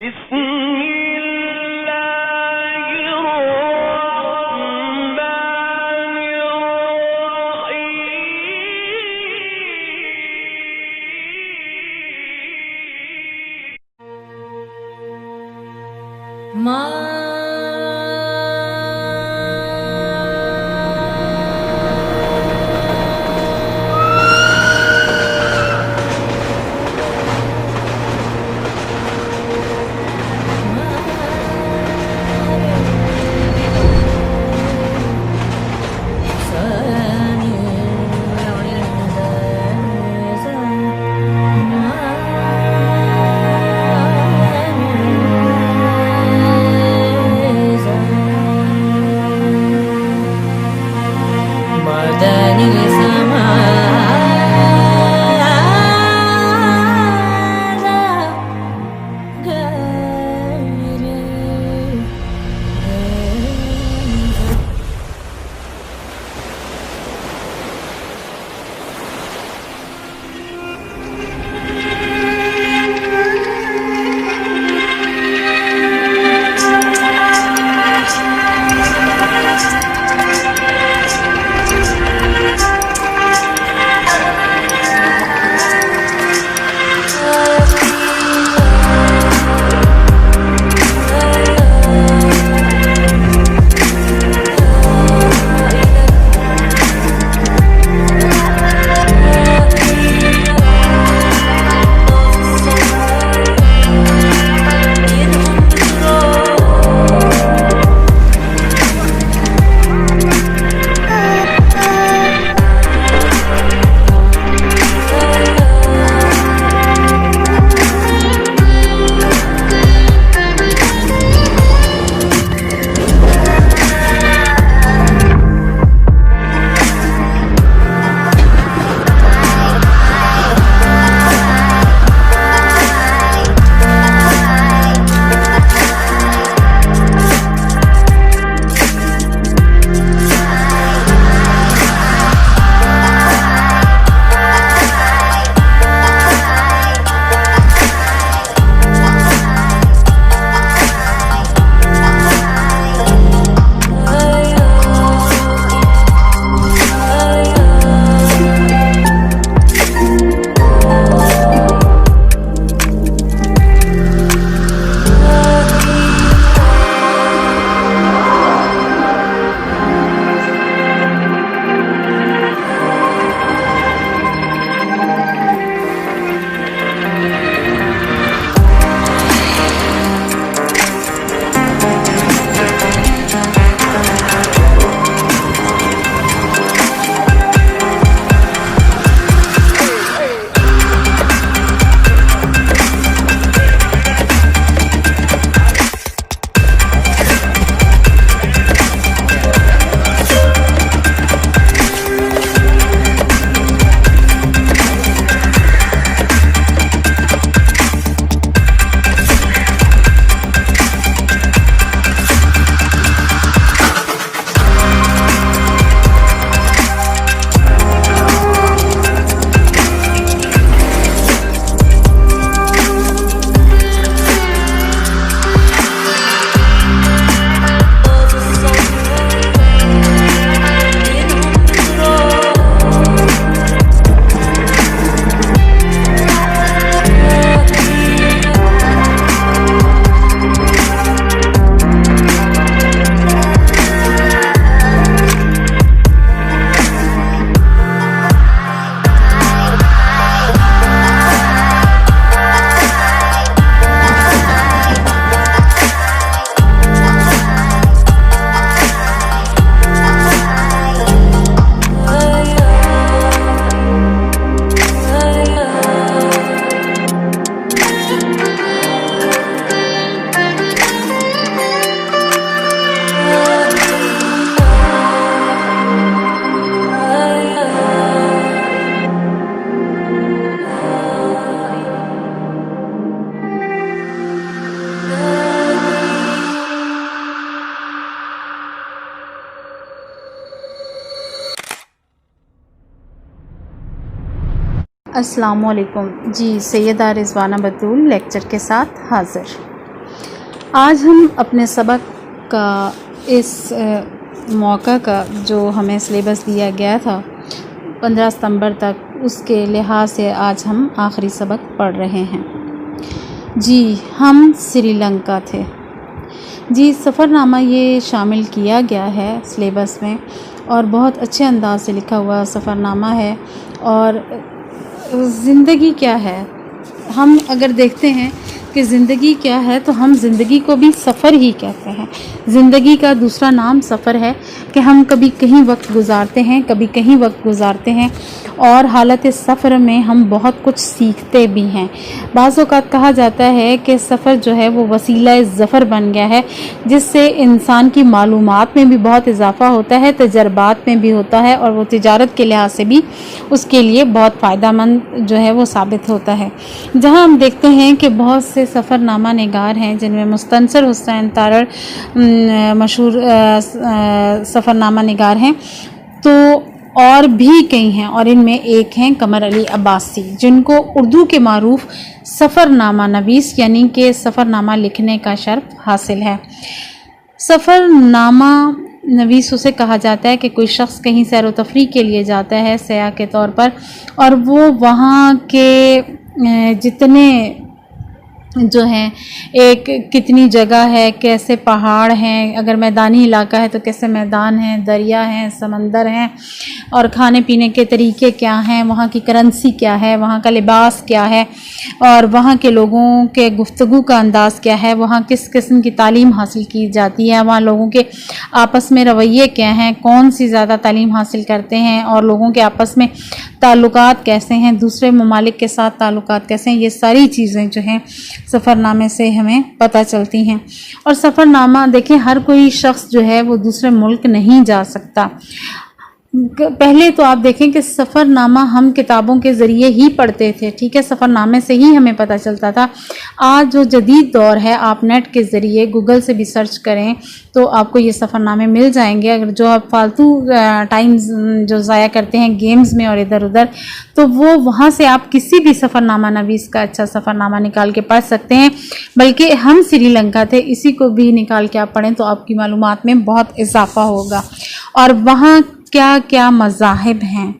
بسم اللہ الرحمن الرحیم. السلام علیکم. جی سیدہ رضوانہ بطول لیکچر کے ساتھ حاضر. آج ہم اپنے سبق کا اس موقع کا جو ہمیں سلیبس دیا گیا تھا 15 ستمبر تک، اس کے لحاظ سے آج ہم آخری سبق پڑھ رہے ہیں۔ جی ہم سری لنکا تھے۔ جی سفر نامہ یہ شامل کیا گیا ہے سلیبس میں، اور بہت اچھے انداز سے لکھا ہوا سفر نامہ ہے۔ اور زندگی کیا ہے، ہم اگر دیکھتے ہیں کہ زندگی کیا ہے تو ہم زندگی کو بھی سفر ہی کہتے ہیں۔ زندگی کا دوسرا نام سفر ہے کہ ہم کبھی کہیں وقت گزارتے ہیں، کبھی کہیں وقت گزارتے ہیں، اور حالت سفر میں ہم بہت کچھ سیکھتے بھی ہیں۔ بعض اوقات کہا جاتا ہے کہ سفر جو ہے وہ وسیلہ ظفر بن گیا ہے، جس سے انسان کی معلومات میں بھی بہت اضافہ ہوتا ہے، تجربات میں بھی ہوتا ہے، اور وہ تجارت کے لحاظ سے بھی اس کے لیے بہت فائدہ مند جو ہے وہ ثابت ہوتا ہے۔ جہاں ہم دیکھتے ہیں کہ بہت سے سفر نامہ نگار ہیں، جن میں مستنصر حسین تارڑ مشہور سفر نامہ نگار ہیں، تو اور بھی کئی ہیں، اور ان میں ایک ہیں قمر علی عباسی، جن کو اردو کے معروف سفر نامہ نویس یعنی کہ سفر نامہ لکھنے کا شرف حاصل ہے۔ سفر نامہ نویس اسے کہا جاتا ہے کہ کوئی شخص کہیں سیر و تفریح کے لیے جاتا ہے سیاح کے طور پر، اور وہ وہاں کے جتنے جو ہیں ایک کتنی جگہ ہے، کیسے پہاڑ ہیں، اگر میدانی علاقہ ہے تو کیسے میدان ہیں، دریا ہیں، سمندر ہیں، اور کھانے پینے کے طریقے کیا ہیں، وہاں کی کرنسی کیا ہے، وہاں کا لباس کیا ہے، اور وہاں کے لوگوں کے گفتگو کا انداز کیا ہے، وہاں کس قسم کی تعلیم حاصل کی جاتی ہے، وہاں لوگوں کے آپس میں رویے کیا ہیں، کون سی زیادہ تعلیم حاصل کرتے ہیں، اور لوگوں کے آپس میں تعلقات کیسے ہیں، دوسرے ممالک کے ساتھ تعلقات کیسے ہیں، یہ ساری چیزیں جو ہیں سفر نامے سے ہمیں پتہ چلتی ہیں۔ اور سفر نامہ دیکھیں، ہر کوئی شخص جو ہے وہ دوسرے ملک نہیں جا سکتا۔ پہلے تو آپ دیکھیں کہ سفر نامہ ہم کتابوں کے ذریعے ہی پڑھتے تھے، ٹھیک ہے، سفر نامے سے ہی ہمیں پتہ چلتا تھا۔ آج جو جدید دور ہے، آپ نیٹ کے ذریعے گوگل سے بھی سرچ کریں تو آپ کو یہ سفر نامے مل جائیں گے۔ اگر جو آپ فالتو ٹائم جو ضائع کرتے ہیں گیمز میں اور ادھر ادھر، تو وہ وہاں سے آپ کسی بھی سفر نامہ نویس کا اچھا سفر نامہ نکال کے پڑھ سکتے ہیں۔ بلکہ ہم سری لنکا تھے، اسی کو بھی نکال کے آپ پڑھیں تو آپ کی معلومات میں بہت اضافہ ہوگا۔ اور وہاں کیا کیا مذاہب ہیں،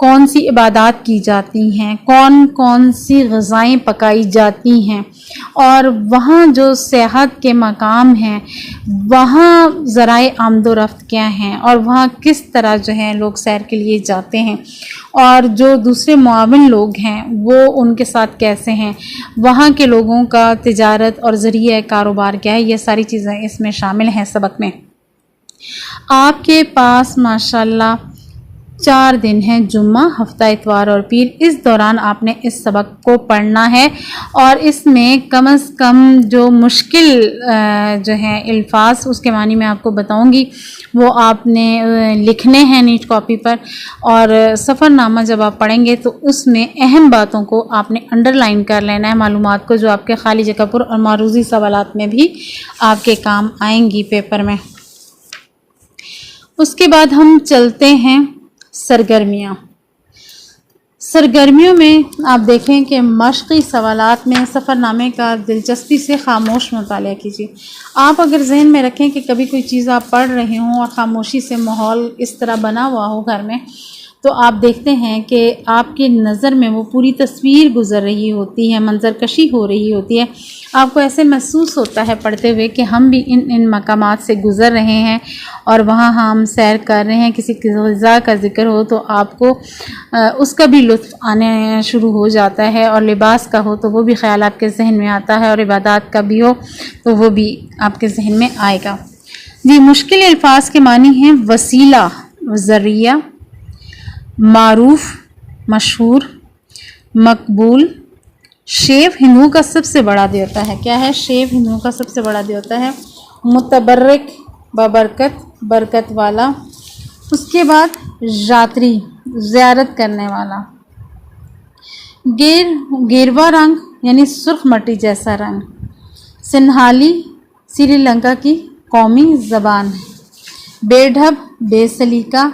کون سی عبادات کی جاتی ہیں، کون کون سی غذائیں پکائی جاتی ہیں، اور وہاں جو سیاحت کے مقام ہیں، وہاں ذرائع آمد و رفت کیا ہیں، اور وہاں کس طرح جو ہے لوگ سیر کے لیے جاتے ہیں، اور جو دوسرے معاون لوگ ہیں وہ ان کے ساتھ کیسے ہیں، وہاں کے لوگوں کا تجارت اور ذریعہ کاروبار کیا ہے، یہ ساری چیزیں اس میں شامل ہیں سبق میں۔ آپ کے پاس ماشاءاللہ 4 دن ہیں، جمعہ، ہفتہ اتوار اور پیر۔ اس دوران آپ نے اس سبق کو پڑھنا ہے، اور اس میں کم از کم جو مشکل جو ہیں الفاظ، اس کے معنی میں آپ کو بتاؤں گی، وہ آپ نے لکھنے ہیں نیٹ کاپی پر۔ اور سفر نامہ جب آپ پڑھیں گے تو اس میں اہم باتوں کو آپ نے انڈر لائن کر لینا ہے، معلومات کو، جو آپ کے خالی جگہ پر اور معروضی سوالات میں بھی آپ کے کام آئیں گی پیپر میں۔ اس کے بعد ہم چلتے ہیں سرگرمیاں۔ سرگرمیوں میں آپ دیکھیں کہ مشقی سوالات میں سفر نامے کا دلچسپی سے خاموش مطالعہ کیجیے۔ آپ اگر ذہن میں رکھیں کہ کبھی کوئی چیز آپ پڑھ رہے ہوں اور خاموشی سے ماحول اس طرح بنا ہوا ہو گھر میں، تو آپ دیکھتے ہیں کہ آپ کی نظر میں وہ پوری تصویر گزر رہی ہوتی ہے، منظر کشی ہو رہی ہوتی ہے۔ آپ کو ایسے محسوس ہوتا ہے پڑھتے ہوئے کہ ہم بھی ان مقامات سے گزر رہے ہیں اور وہاں ہم سیر کر رہے ہیں۔ کسی غذا کا ذکر ہو تو آپ کو اس کا بھی لطف آنے شروع ہو جاتا ہے، اور لباس کا ہو تو وہ بھی خیال آپ کے ذہن میں آتا ہے، اور عبادات کا بھی ہو تو وہ بھی آپ کے ذہن میں آئے گا۔ جی مشکل الفاظ کے معنی ہیں وسیلہ، ذریعہ، معروف، مشہور، مقبول۔ شیو ہندوؤں کا سب سے بڑا دیوتا ہے۔ کیا ہے؟ شیو ہندوؤں کا سب سے بڑا دیوتا ہے۔ متبرک، بابرکت، برکت والا۔ اس کے بعد یاتری، زیارت کرنے والا۔ گیروا رنگ یعنی سرخ مٹی جیسا رنگ۔ سنہالی سری لنکا کی قومی زبان ہے۔ بے ڈھب، بے سلیقہ،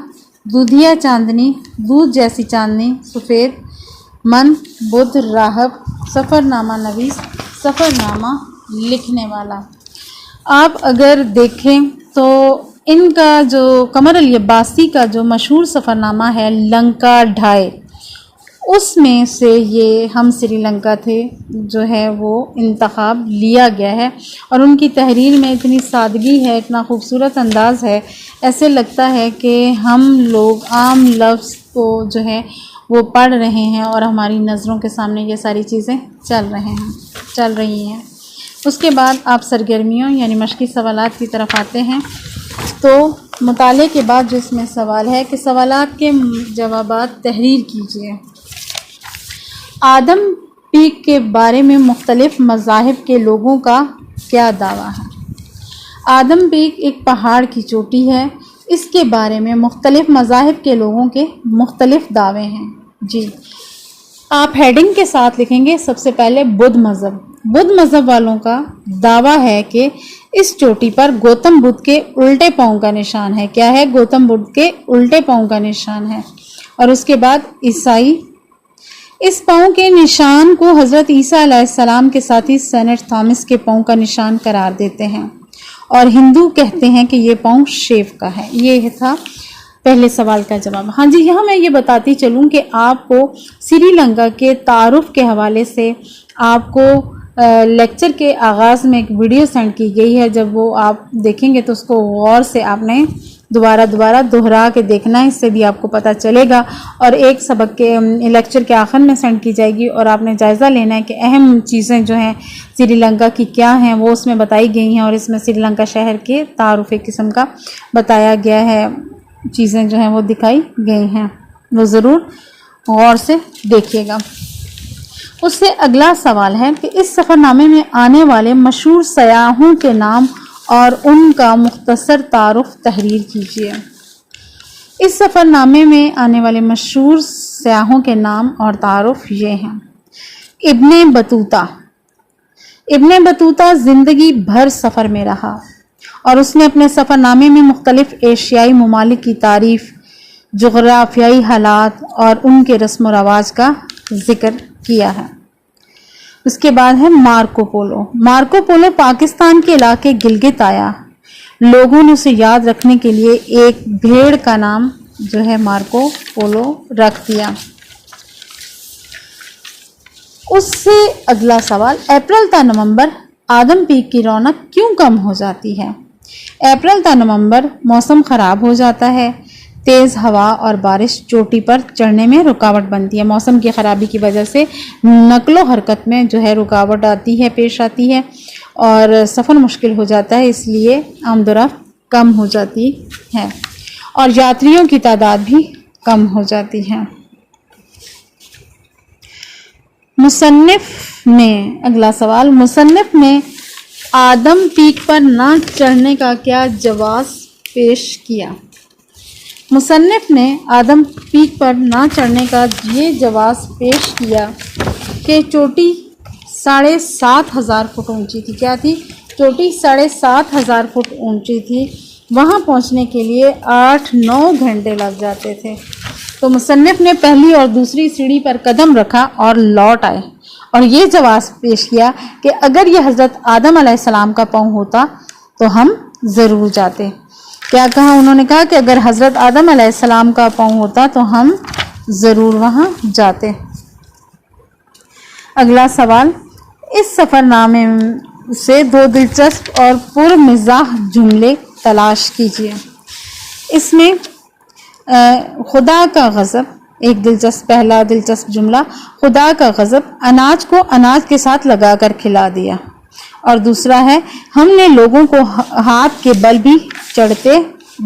دودھیا چاندنی، دودھ جیسی چاندنی، سفید من، بدھ، راہب۔ سفر نامہ نویس، سفر نامہ لکھنے والا۔ آپ اگر دیکھیں تو ان کا جو قمر علی عباسی کا جو مشہور سفر نامہ ہے لنکا ڈھائی، اس میں سے یہ ہم سری لنکا تھے جو ہے وہ انتخاب لیا گیا ہے، اور ان کی تحریر میں اتنی سادگی ہے، اتنا خوبصورت انداز ہے، ایسے لگتا ہے کہ ہم لوگ عام لفظ کو جو ہے وہ پڑھ رہے ہیں اور ہماری نظروں کے سامنے یہ ساری چیزیں چل رہی ہیں۔ اس کے بعد آپ سرگرمیوں یعنی مشقی سوالات کی طرف آتے ہیں، تو مطالعے کے بعد جو اس میں سوال ہے کہ سوالات کے جوابات تحریر کیجیے۔ آدم پیک کے بارے میں مختلف مذاہب کے لوگوں کا کیا دعویٰ ہے؟ آدم پیک ایک پہاڑ کی چوٹی ہے، اس کے بارے میں مختلف مذاہب کے لوگوں کے مختلف دعوے ہیں۔ جی آپ ہیڈنگ کے ساتھ لکھیں گے سب سے پہلے بدھ مذہب والوں کا دعویٰ ہے کہ اس چوٹی پر گوتم بدھ کے الٹے پاؤں کا نشان ہے۔ کیا ہے؟ گوتم بدھ کے الٹے پاؤں کا نشان ہے۔ اور اس کے بعد عیسائی اس پاؤں کے نشان کو حضرت عیسیٰ علیہ السلام کے ساتھی سینٹ تھامس کے پاؤں کا نشان قرار دیتے ہیں، اور ہندو کہتے ہیں کہ یہ پاؤں شیو کا ہے۔ یہ تھا پہلے سوال کا جواب۔ ہاں جی، یہاں میں یہ بتاتی چلوں کہ آپ کو سری لنکا کے تعارف کے حوالے سے آپ کو لیکچر کے آغاز میں ایک ویڈیو سینڈ کی گئی ہے، جب وہ آپ دیکھیں گے تو اس کو غور سے آپ نے دوبارہ دہرا کے دیکھنا ہے، اس سے بھی آپ کو پتہ چلے گا، اور ایک سبق کے لیکچر کے آخر میں سینڈ کی جائے گی، اور آپ نے جائزہ لینا ہے کہ اہم چیزیں جو ہیں سری لنکا کی کیا ہیں، وہ اس میں بتائی گئی ہیں، اور اس میں سری لنکا شہر کے تعارف ایک قسم کا بتایا گیا ہے، چیزیں جو ہیں وہ دکھائی گئی ہیں، وہ ضرور غور سے دیکھیے گا۔ اس سے اگلا سوال ہے کہ اس سفر نامے میں آنے والے مشہور سیاحوں کے نام اور ان کا مختصر تعارف تحریر کیجیے۔ اس سفر نامے میں آنے والے مشہور سیاحوں کے نام اور تعارف یہ ہیں۔ ابن بطوطہ زندگی بھر سفر میں رہا، اور اس نے اپنے سفر نامے میں مختلف ایشیائی ممالک کی تعریف، جغرافیائی حالات اور ان کے رسم و رواج کا ذکر کیا ہے۔ اس کے بعد ہے مارکو پولو پاکستان کے علاقے گلگت آیا، لوگوں نے اسے یاد رکھنے کے لیے ایک بھیڑ کا نام جو ہے مارکو پولو رکھ دیا۔ اس سے اگلا سوال، اپریل تا نومبر آدم پیک کی رونق کیوں کم ہو جاتی ہے؟ اپریل تا نومبر موسم خراب ہو جاتا ہے، تیز ہوا اور بارش چوٹی پر چڑھنے میں رکاوٹ بنتی ہے۔ موسم کی خرابی کی وجہ سے نقل و حرکت میں جو ہے رکاوٹ پیش آتی ہے، اور سفر مشکل ہو جاتا ہے، اس لیے آمد و رفت کم ہو جاتی ہے، اور یاتریوں کی تعداد بھی کم ہو جاتی ہے۔ اگلا سوال، مصنف نے آدم پیک پر نہ چڑھنے کا کیا جواز پیش کیا؟ مصنف نے آدم پیک پر نہ چڑھنے کا یہ جواز پیش کیا کہ چوٹی 7,500 فٹ اونچی تھی۔ کیا تھی؟ چوٹی 7,500 فٹ اونچی تھی، وہاں پہنچنے کے لیے 8-9 گھنٹے لگ جاتے تھے۔ تو مصنف نے پہلی اور دوسری سیڑھی پر قدم رکھا اور لوٹ آئے، اور یہ جواز پیش کیا کہ اگر یہ حضرت آدم علیہ السلام کا پاؤں ہوتا تو ہم ضرور جاتے۔ کیا کہا انہوں نے؟ کہا کہ اگر حضرت آدم علیہ السلام کا پاؤں ہوتا تو ہم ضرور وہاں جاتے۔ اگلا سوال، اس سفر نامے سے 2 دلچسپ اور پرمزاح جملے تلاش کیجیے۔ اس میں خدا کا غضب، ایک پہلا دلچسپ جملہ، خدا کا غضب، اناج کو اناج کے ساتھ لگا کر کھلا دیا، اور دوسرا ہے ہم نے لوگوں کو ہاتھ کے بل بھی چڑھتے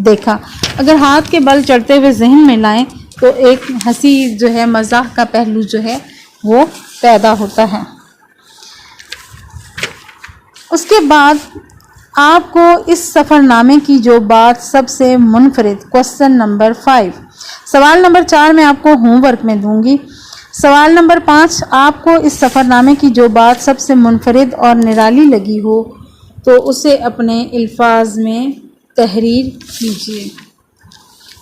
دیکھا۔ اگر ہاتھ کے بل چڑھتے ہوئے ذہن میں لائیں تو ایک ہنسی جو ہے، مزاح کا پہلو جو ہے وہ پیدا ہوتا ہے۔ اس کے بعد آپ کو اس سفر نامے کی جو بات سب سے منفرد، کوسچن نمبر 5، سوال نمبر 4 میں آپ کو ہوم ورک میں دوں گی۔ سوال نمبر 5، آپ کو اس سفر نامے کی جو بات سب سے منفرد اور نرالی لگی ہو تو اسے اپنے الفاظ میں تحریر کیجیے۔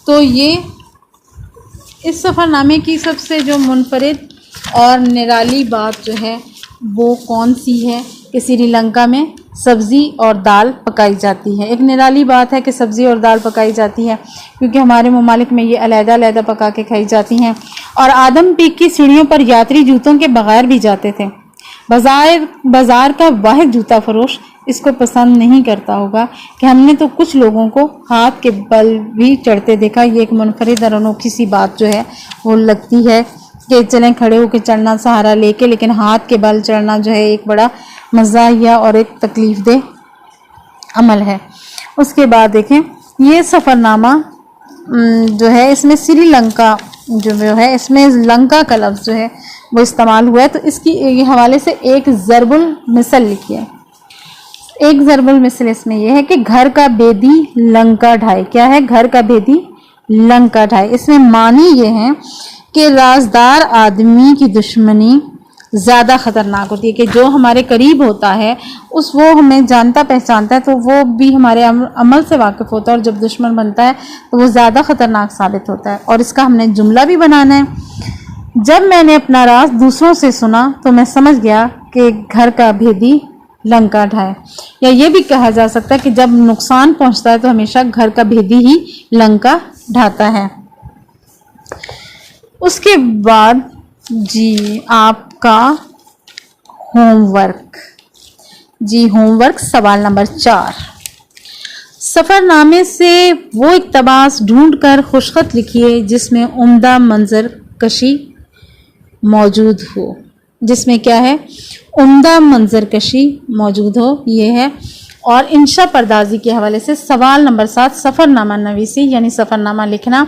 تو یہ اس سفر نامے کی سب سے جو منفرد اور نرالی بات جو ہے وہ کون سی ہے کہ سری لنکا میں سبزی اور دال پکائی جاتی ہے۔ ایک نرالی بات ہے کہ سبزی اور دال پکائی جاتی ہے، کیونکہ ہمارے ممالک میں یہ علیحدہ علیحدہ پکا کے کھائی جاتی ہیں۔ اور آدم پیک کی سیڑھیوں پر یاتری جوتوں کے بغیر بھی جاتے تھے۔ بازار کا واحد جوتا فروش اس کو پسند نہیں کرتا ہوگا کہ ہم نے تو کچھ لوگوں کو ہاتھ کے بل بھی چڑھتے دیکھا۔ یہ ایک منفرد اور انوکھی سی بات جو ہے وہ لگتی ہے کہ چلیں کھڑے ہو کے چڑھنا سہارا لے کے، لیکن ہاتھ کے بل چڑھنا جو ہے ایک بڑا مزاحیہ اور ایک تکلیف دہ عمل ہے۔ اس کے بعد دیکھیں یہ سفر نامہ جو ہے اس میں سری لنکا جو ہے اس میں لنکا کا لفظ جو ہے وہ استعمال ہوا ہے، تو اس کی حوالے سے ایک ضرب المثل لکھیے۔ ایک ضرب المثل اس میں یہ ہے کہ گھر کا بیدی لنکا ڈھائے۔ کیا ہے؟ گھر کا بیدی لنکا ڈھائے۔ اس میں معنی یہ ہے کہ رازدار آدمی کی دشمنی زیادہ خطرناک ہوتی ہے، کہ جو ہمارے قریب ہوتا ہے وہ ہمیں جانتا پہچانتا ہے تو وہ بھی ہمارے عمل سے واقف ہوتا ہے، اور جب دشمن بنتا ہے تو وہ زیادہ خطرناک ثابت ہوتا ہے۔ اور اس کا ہم نے جملہ بھی بنانا ہے۔ جب میں نے اپنا راز دوسروں سے سنا تو میں سمجھ گیا کہ گھر کا بھیدی لنکا ڈھائے۔ یا یہ بھی کہا جا سکتا ہے کہ جب نقصان پہنچتا ہے تو ہمیشہ گھر کا بھیدی ہی لنکا ڈھاتا ہے۔ اس کے بعد جی آپ کا ہوم ورک، ہوم ورک سوال نمبر 4۔ سفر نامے سے وہ اقتباس ڈھونڈ کر خوشخط لکھیے جس میں عمدہ منظر کشی موجود ہو۔ جس میں کیا ہے؟ عمدہ منظر کشی موجود ہو، یہ ہے۔ اور انشاء پردازی کے حوالے سے سوال نمبر 7، سفر نامہ نویسی یعنی سفر نامہ لکھنا۔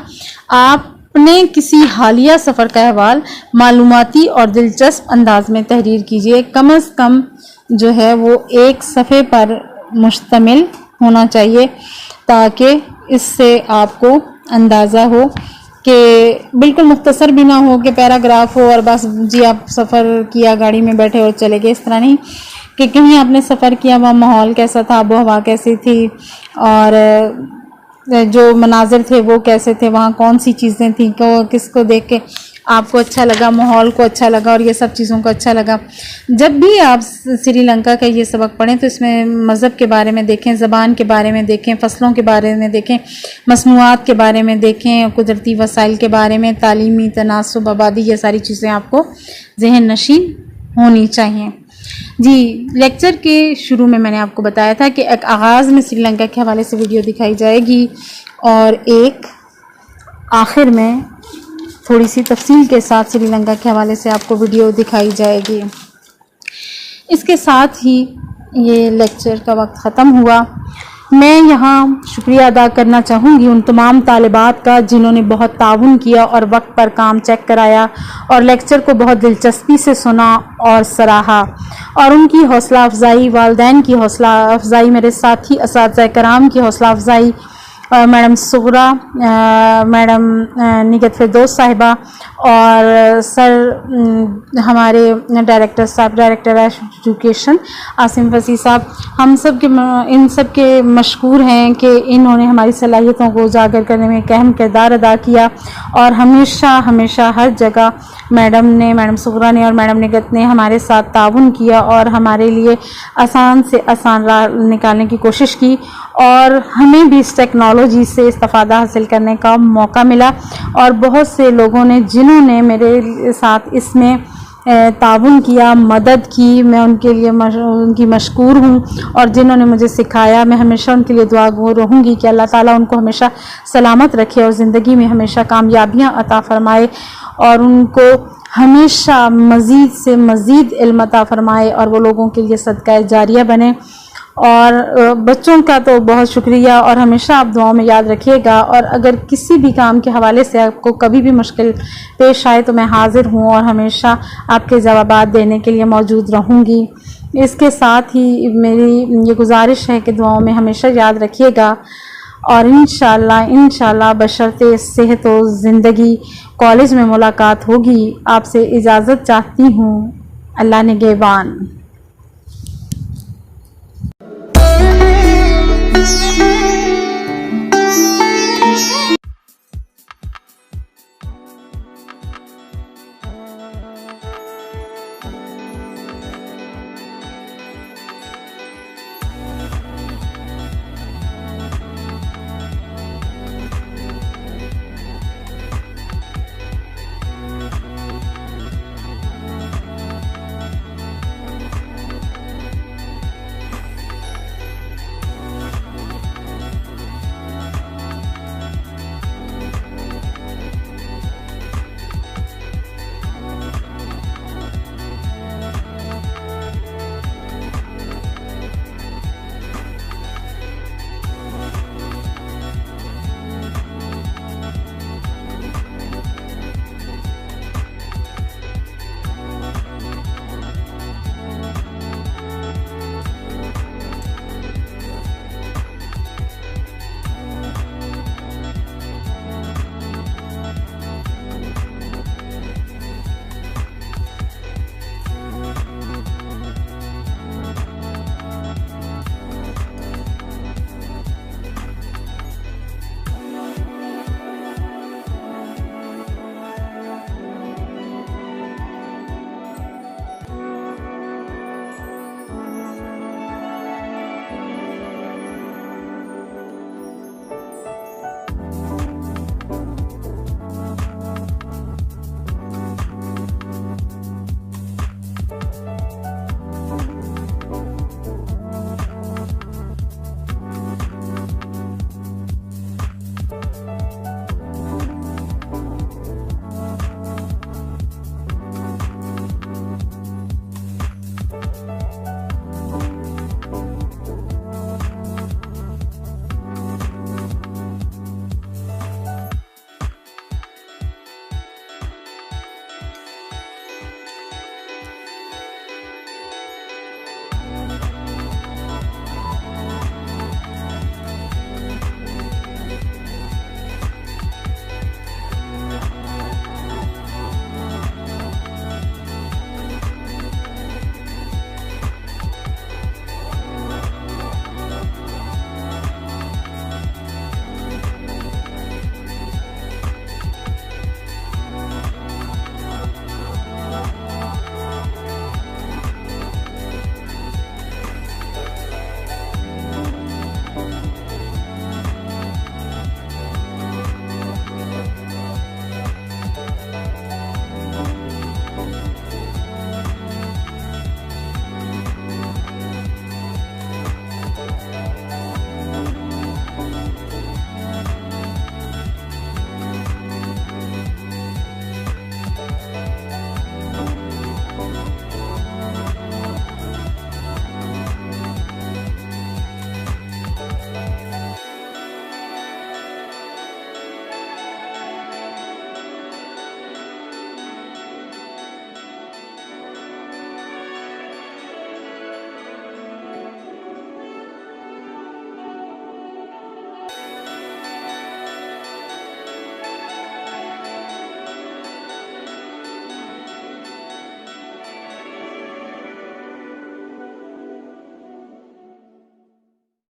آپ نے کسی حالیہ سفر کا احوال معلوماتی اور دلچسپ انداز میں تحریر کیجیے۔ کم از کم جو ہے وہ ایک صفحے پر مشتمل ہونا چاہیے، تاکہ اس سے آپ کو اندازہ ہو کہ بالکل مختصر بھی نہ ہو کہ پیراگراف ہو اور بس جی آپ سفر کیا گاڑی میں بیٹھے اور چلے گئے۔ اس طرح نہیں کہ کہیں آپ نے سفر کیا، وہاں ماحول کیسا تھا، آب و ہوا کیسی تھی، اور جو مناظر تھے وہ کیسے تھے، وہاں کون سی چیزیں تھیں، کس کو دیکھ کے آپ کو اچھا لگا، ماحول کو اچھا لگا اور یہ سب چیزوں کو اچھا لگا۔ جب بھی آپ سری لنکا کا یہ سبق پڑھیں تو اس میں مذہب کے بارے میں دیکھیں، زبان کے بارے میں دیکھیں، فصلوں کے بارے میں دیکھیں، مصنوعات کے بارے میں دیکھیں، قدرتی وسائل کے بارے میں، تعلیمی تناسب، آبادی، یہ ساری چیزیں آپ کو ذہن نشین ہونی چاہیے۔ جی لیکچر کے شروع میں نے آپ کو بتایا تھا کہ ایک آغاز میں سری لنکا کے حوالے سے ویڈیو دکھائی جائے گی اور ایک آخر میں تھوڑی سی تفصیل کے ساتھ سری لنکا کے حوالے سے آپ کو ویڈیو دکھائی جائے گی۔ اس کے ساتھ ہی یہ لیکچر کا وقت ختم ہوا۔ میں یہاں شکریہ ادا کرنا چاہوں گی ان تمام طالبات کا جنہوں نے بہت تعاون کیا اور وقت پر کام چیک کرایا اور لیکچر کو بہت دلچسپی سے سنا اور سراہا، اور ان کی حوصلہ افزائی، والدین کی حوصلہ افزائی، میرے ساتھی اساتذہ کرام کی حوصلہ افزائی، میڈم صغریٰ، میڈم نگہت فردوس صاحبہ اور سر ہمارے ڈائریکٹر صاحب، ڈائریکٹر ایجوکیشن عاصم فصیح صاحب، ہم سب کے ان سب کے مشکور ہیں کہ انہوں نے ہماری صلاحیتوں کو اجاگر کرنے میں ایک اہم کردار ادا کیا، اور ہمیشہ ہر جگہ میڈم صغریٰ نے اور میڈم نگہت نے ہمارے ساتھ تعاون کیا اور ہمارے لیے آسان سے آسان راہ نکالنے کی کوشش کی، اور ہمیں بھی اس ٹیکنالوجی سے استفادہ حاصل کرنے کا موقع ملا، اور بہت سے لوگوں نے جنہوں نے میرے ساتھ اس میں تعاون کیا، مدد کی، میں ان کے لیے ان کی مشکور ہوں، اور جنہوں نے مجھے سکھایا میں ہمیشہ ان کے لیے دعا گو رہوں گی کہ اللہ تعالیٰ ان کو ہمیشہ سلامت رکھے اور زندگی میں ہمیشہ کامیابیاں عطا فرمائے، اور ان کو ہمیشہ مزید سے مزید علم عطا فرمائے اور وہ لوگوں کے لیے صدقہ جاریہ بنے۔ اور بچوں کا تو بہت شکریہ، اور ہمیشہ آپ دعاؤں میں یاد رکھیے گا، اور اگر کسی بھی کام کے حوالے سے آپ کو کبھی بھی مشکل پیش آئے تو میں حاضر ہوں اور ہمیشہ آپ کے جوابات دینے کے لیے موجود رہوں گی۔ اس کے ساتھ ہی میری یہ گزارش ہے کہ دعاؤں میں ہمیشہ یاد رکھیے گا، اور انشاءاللہ بشرط صحت و زندگی کالج میں ملاقات ہوگی۔ آپ سے اجازت چاہتی ہوں، اللہ نگہبان۔